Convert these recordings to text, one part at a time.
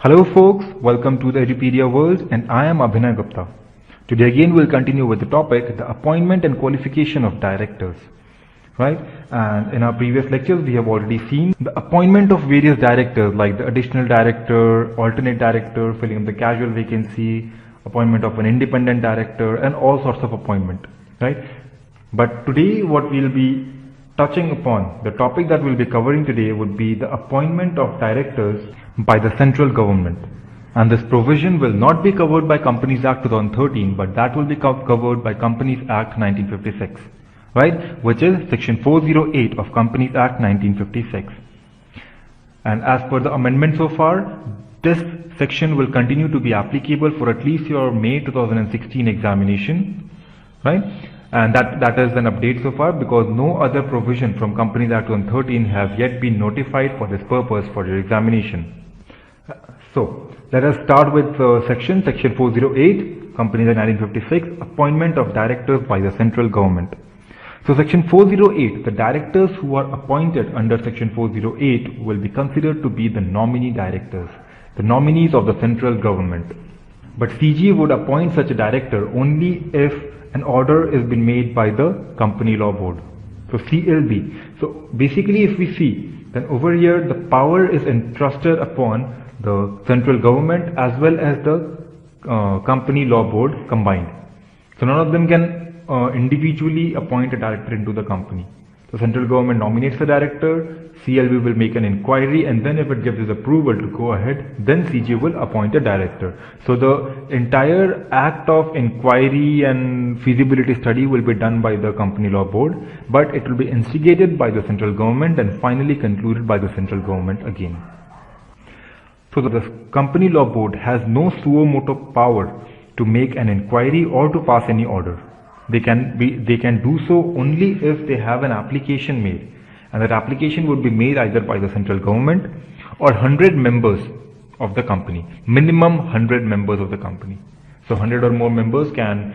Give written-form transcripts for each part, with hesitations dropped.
Hello folks, welcome to the Edupedia world and I am Abhinay Gupta. Today again we'll continue with the topic, the appointment and qualification of directors. Right? And in our previous lectures we have already seen the appointment of various directors like the additional director, alternate director, filling up the casual vacancy, appointment of an independent director and all sorts of appointment. Right? But today what we'll be touching upon, the topic that we'll be covering today would be the appointment of directors by the central government. And this provision will not be covered by Companies Act 2013, but that will be covered by Companies Act 1956, right? Which is section 408 of Companies Act 1956. And as per the amendment so far, this section will continue to be applicable for at least your May 2016 examination, right? And that is an update so far because no other provision from Companies Act 2013 have yet been notified for this purpose for your examination. So let us start with section 408, Companies Act 1956, appointment of directors by the central government. So section 408, the directors who are appointed under section 408 will be considered to be the nominee directors, the nominees of the central government. But CG would appoint such a director only if an order is been made by the Company Law Board. So CLB. So basically if we see, then over here the power is entrusted upon the central government as well as the Company Law Board combined. So none of them can individually appoint a director into the company. The central government nominates the director, CLB will make an inquiry, and then if it gives its approval to go ahead, then CG will appoint a director. So the entire act of inquiry and feasibility study will be done by the Company Law Board, but it will be instigated by the central government and finally concluded by the central government again. So the Company Law Board has no suo motu power to make an inquiry or to pass any order. They can do so only if they have an application made, and that application would be made either by the central government or 100 members of the company, minimum 100 members of the company. So 100 or more members can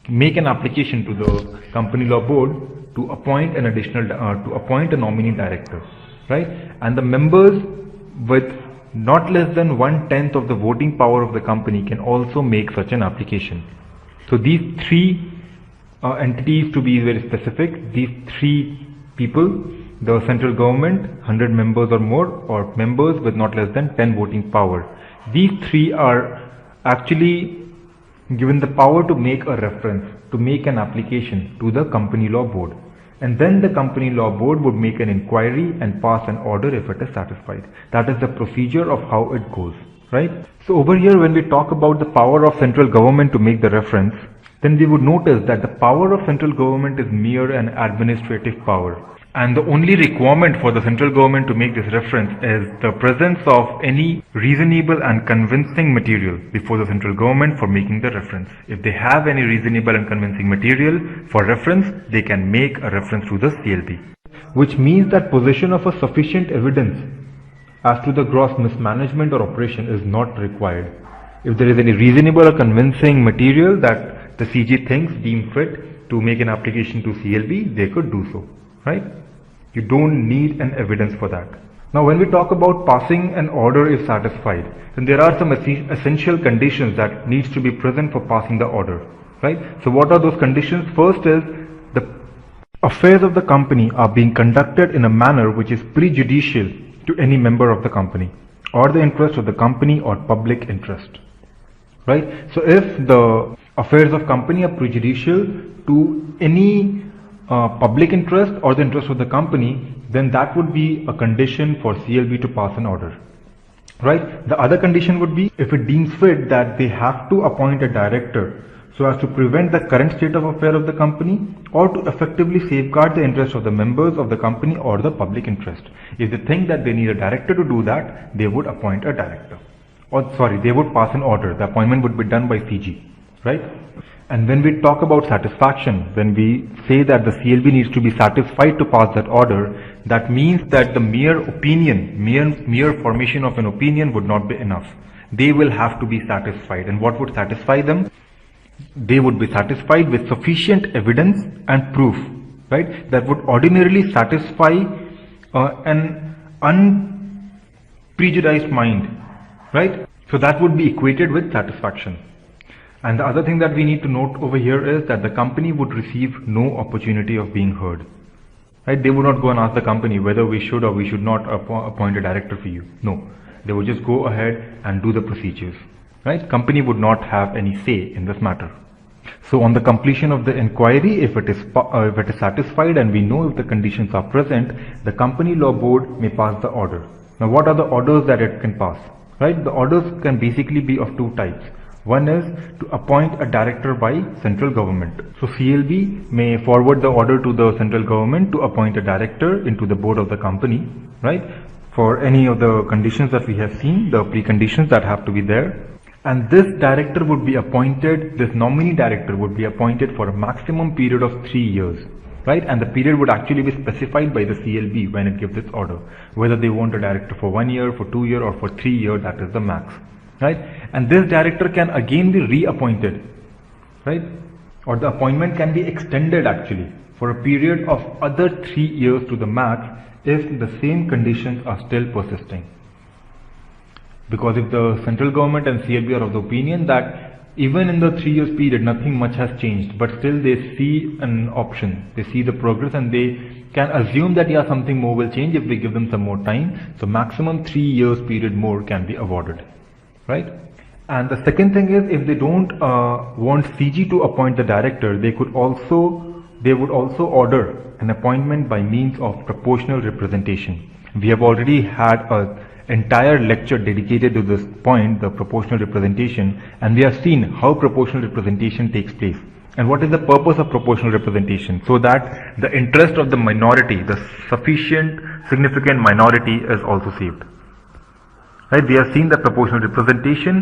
make an application to the Company Law Board to appoint an additional to appoint a nominee director, right? And the members with not less than 1/10 of the voting power of the company can also make such an application. So these three entities, to be very specific, these three people, the central government, 100 members or more, or members with not less than 10 voting power, these three are actually given the power to make a reference, to make an application to the Company Law Board. And then the Company Law Board would make an inquiry and pass an order if it is satisfied. That is the procedure of how it goes, right? So over here when we talk about the power of central government to make the reference, then we would notice that the power of central government is mere an administrative power. And the only requirement for the central government to make this reference is the presence of any reasonable and convincing material before the central government for making the reference. If they have any reasonable and convincing material for reference, they can make a reference to the CLB. Which means that possession of a sufficient evidence as to the gross mismanagement or operation is not required. If there is any reasonable or convincing material that the CG thinks deemed fit to make an application to CLB, they could do so, right? You don't need an evidence for that. Now when we talk about passing an order if satisfied, then there are some essential conditions that needs to be present for passing the order, right? So what are those conditions? First is the affairs of the company are being conducted in a manner which is prejudicial to any member of the company or the interest of the company or public interest, right? So if the affairs of company are prejudicial to any public interest or the interest of the company, then that would be a condition for CLB to pass an order, right? The other condition would be if it deems fit that they have to appoint a director so as to prevent the current state of affairs of the company or to effectively safeguard the interest of the members of the company or the public interest. If they think that they need a director to do that, they would appoint a director. They would pass an order. The appointment would be done by CG, right? And when we talk about satisfaction, when we say that the CLB needs to be satisfied to pass that order, that means that the mere opinion, mere formation of an opinion would not be enough. They will have to be satisfied. And what would satisfy them? They would be satisfied with sufficient evidence and proof, right? That would ordinarily satisfy an unprejudiced mind, right? So that would be equated with satisfaction. And the other thing that we need to note over here is that the company would receive no opportunity of being heard. Right? They would not go and ask the company whether we should or we should not appoint a director for you. No. They would just go ahead and do the procedures. Right? Company would not have any say in this matter. So on the completion of the inquiry, if it is satisfied and we know if the conditions are present, the company law board may pass the order. Now what are the orders that it can pass? Right? The orders can basically be of two types. One is to appoint a director by central government. So CLB may forward the order to the central government to appoint a director into the board of the company, right? For any of the conditions that we have seen, the preconditions that have to be there. And this director would be appointed, this nominee director would be appointed for a maximum period of 3 years, right? And the period would actually be specified by the CLB when it gives its order. Whether they want a director for 1 year, for 2 years, or for 3 years, that is the max. Right? And this director can again be reappointed, right? Or the appointment can be extended actually for a period of other 3 years to the max if the same conditions are still persisting. Because if the central government and CLB are of the opinion that even in the 3 years period nothing much has changed, but still they see an option, they see the progress and they can assume that yeah, something more will change if we give them some more time. So maximum 3 years period more can be awarded. Right? And the second thing is, if they don't want CG to appoint the director, they would also order an appointment by means of proportional representation. We have already had an entire lecture dedicated to this point, the proportional representation, and we have seen how proportional representation takes place. And what is the purpose of proportional representation? So that the interest of the minority, the sufficient significant minority, is also saved. Right? We have seen that proportional representation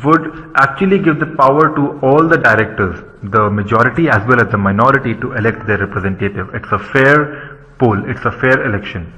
would actually give the power to all the directors, the majority as well as the minority, to elect their representative. It's a fair poll, it's a fair election.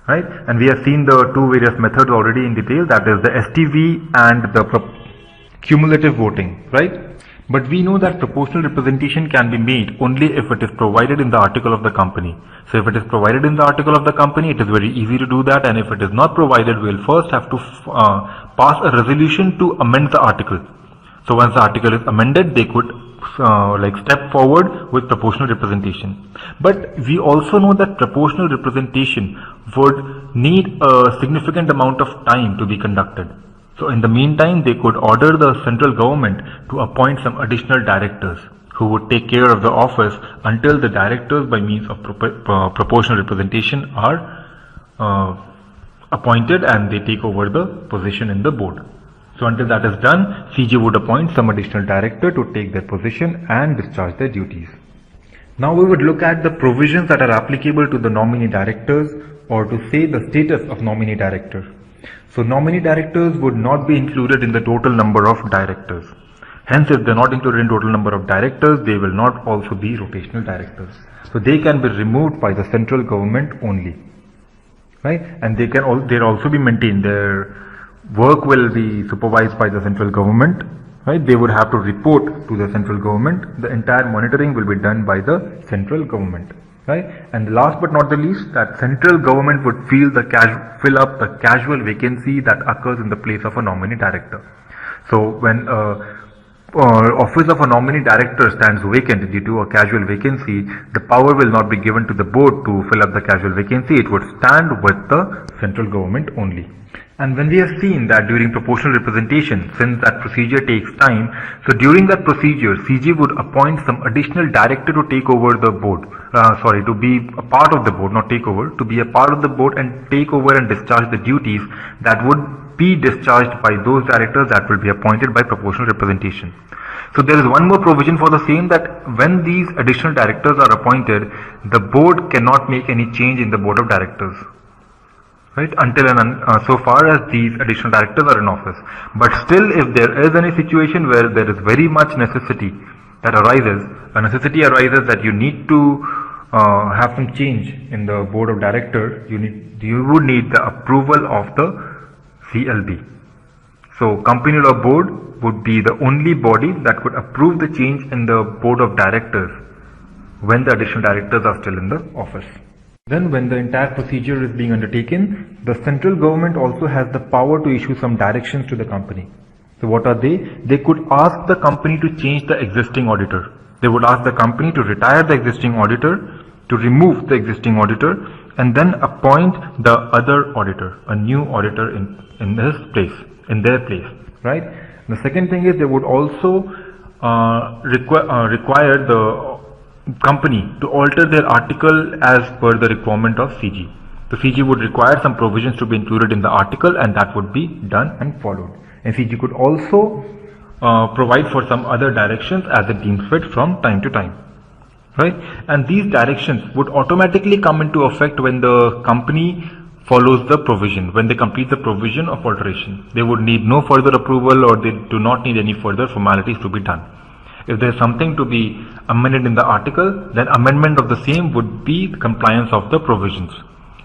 Right? And we have seen the two various methods already in detail, that is the STV and the cumulative voting. Right? But we know that proportional representation can be made only if it is provided in the article of the company. So if it is provided in the article of the company, it is very easy to do that, and if it is not provided, we will first have to pass a resolution to amend the article. So once the article is amended, they could step forward with proportional representation. But we also know that proportional representation would need a significant amount of time to be conducted. So in the meantime, they could order the central government to appoint some additional directors who would take care of the office until the directors by means of proportional representation are appointed and they take over the position in the board. So until that is done, CG would appoint some additional director to take their position and discharge their duties. Now we would look at the provisions that are applicable to the nominee directors, or to say the status of nominee director. So nominee directors would not be included in the total number of directors. Hence, if they are not included in total number of directors, they will not also be rotational directors. So they can be removed by the central government only. Right? And they can also be maintained. Their work will be supervised by the central government. Right? They would have to report to the central government. The entire monitoring will be done by the central government. Right? And last but not the least, that central government would fill up the casual vacancy that occurs in the place of a nominee director. So when office of a nominee director stands vacant due to a casual vacancy, the power will not be given to the board to fill up the casual vacancy. It would stand with the central government only. And when we have seen that during proportional representation, since that procedure takes time, so during that procedure, CG would appoint some additional director to take over the board, to be a part of the board, not take over, to be a part of the board and take over and discharge the duties that would be discharged by those directors that will be appointed by proportional representation. So there is one more provision for the same, that when these additional directors are appointed, the board cannot make any change in the board of directors. Right, until and so far as these additional directors are in office. But still, if there is any situation where there is very much necessity that arises, a necessity arises that you need to have some change in the board of directors, you would need the approval of the CLB. So company law board would be the only body that could approve the change in the board of directors when the additional directors are still in the office. Then when the entire procedure is being undertaken, the central government also has the power to issue some directions to the company. So what are they? They could ask the company to change the existing auditor. They would ask the company to retire the existing auditor, to remove the existing auditor, and then appoint the other auditor, a new auditor in his place, in their place, right? The second thing is they would also require the company to alter their article as per the requirement of CG. The CG would require some provisions to be included in the article, and that would be done and followed. And CG could also provide for some other directions as it deems fit from time to time, right? And these directions would automatically come into effect when the company follows the provision, when they complete the provision of alteration. They would need no further approval, or they do not need any further formalities to be done. If there is something to be amended in the article, then amendment of the same would be the compliance of the provisions.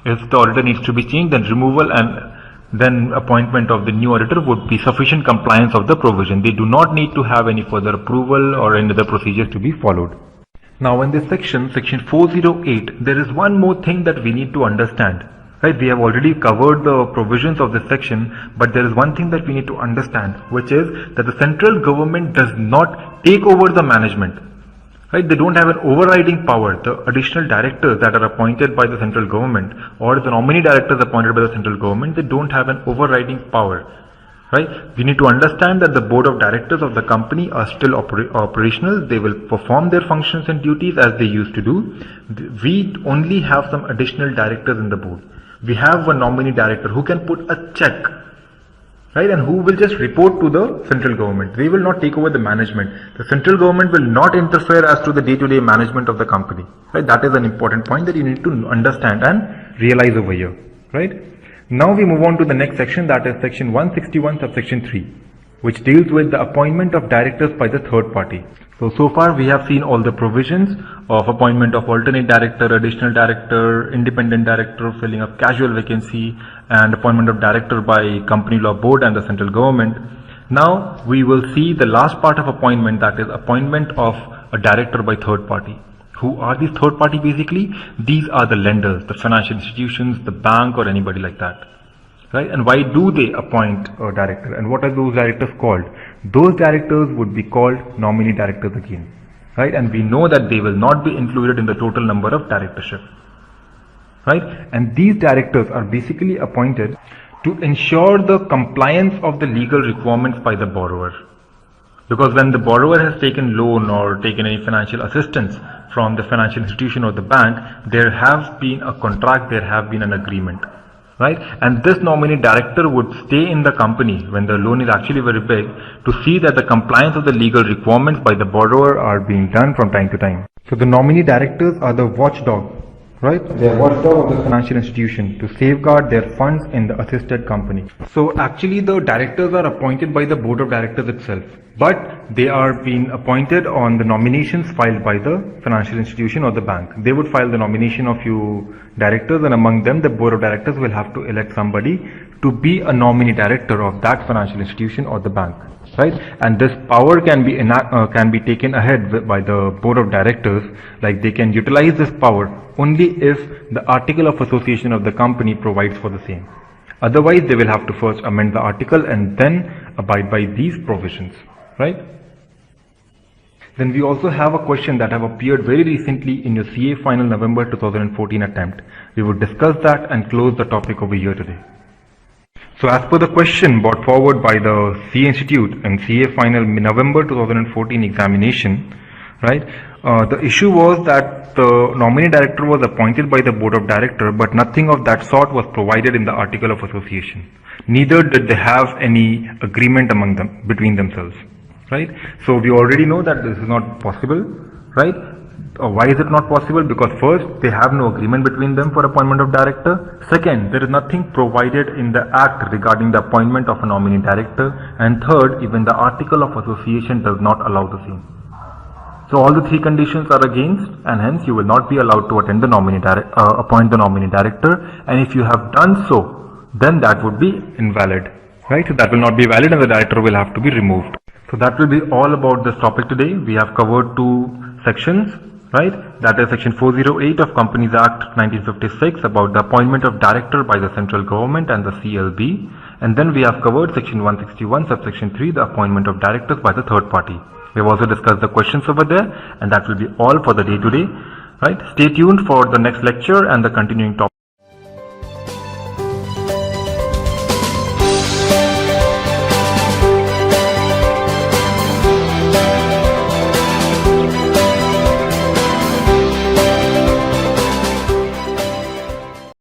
If the auditor needs to be changed, then removal and then appointment of the new auditor would be sufficient compliance of the provision. They do not need to have any further approval or any other procedures to be followed. Now in this section 408, there is one more thing that we need to understand. Right, we have already covered the provisions of this section, but there is one thing that we need to understand, which is that the central government does not take over the management. Right, they don't have an overriding power. The additional directors that are appointed by the central government, or the nominee directors appointed by the central government, they don't have an overriding power. Right, we need to understand that the board of directors of the company are still operational. They will perform their functions and duties as they used to do. We only have some additional directors in the board. We have a nominee director who can put a check, right, and who will just report to the central government. They will not take over the management. The central government will not interfere as to the day-to-day management of the company. Right, that is an important point that you need to understand and realize over here. Right. Now we move on to the next section, that is section 161 subsection 3, which deals with the appointment of directors by the third party. So far we have seen all the provisions of appointment of alternate director, additional director, independent director, filling of casual vacancy, and appointment of director by company law board and the central government. Now we will see the last part of appointment, that is appointment of a director by third party. Who are these third party basically? These are the lenders, the financial institutions, the bank, or anybody like that. Right? And why do they appoint a director? And what are those directors called? Those directors would be called nominee directors again. Right? And we know that they will not be included in the total number of directorship. Right? And these directors are basically appointed to ensure the compliance of the legal requirements by the borrower. Because when the borrower has taken loan or taken any financial assistance from the financial institution or the bank, there has been a contract, there have been an agreement, right? And this nominee director would stay in the company when the loan is actually very big to see that the compliance of the legal requirements by the borrower are being done from time to time. So the nominee directors are the watchdog, right? They are watchdog of the financial institution to safeguard their funds in the assisted company. So actually the directors are appointed by the board of directors itself, but they are being appointed on the nominations filed by the financial institution or the bank. They would file the nomination of few directors, and among them the board of directors will have to elect somebody to be a nominee director of that financial institution or the bank. Right, and this power can be taken ahead by the board of directors. Like they can utilize this power only if the article of association of the company provides for the same. Otherwise, they will have to first amend the article and then abide by these provisions. Right. Then we also have a question that have appeared very recently in your CA final November 2014 attempt. We will discuss that and close the topic over here today. So as per the question brought forward by the CA Institute and CA final November 2014 examination, right, the issue was that the nominee director was appointed by the board of directors, but nothing of that sort was provided in the article of association. Neither did they have any agreement among them, between themselves, right? So we already know that this is not possible, right? Why is it not possible? Because first, they have no agreement between them for appointment of director. Second, there is nothing provided in the act regarding the appointment of a nominee director. And third, even the article of association does not allow the same. So all the three conditions are against, and hence you will not be allowed to attend the appoint the nominee director. And if you have done so, then that would be invalid, right? So that will not be valid, and the director will have to be removed. So that will be all about this topic today. We have covered two sections. Right, that is section 408 of Companies Act 1956 about the appointment of director by the central government and the CLB, And then we have covered section 161 subsection 3, the appointment of directors by the third party. We have also discussed the questions over there, and that will be all for the day today. Right? Stay tuned for the next lecture and the continuing topic.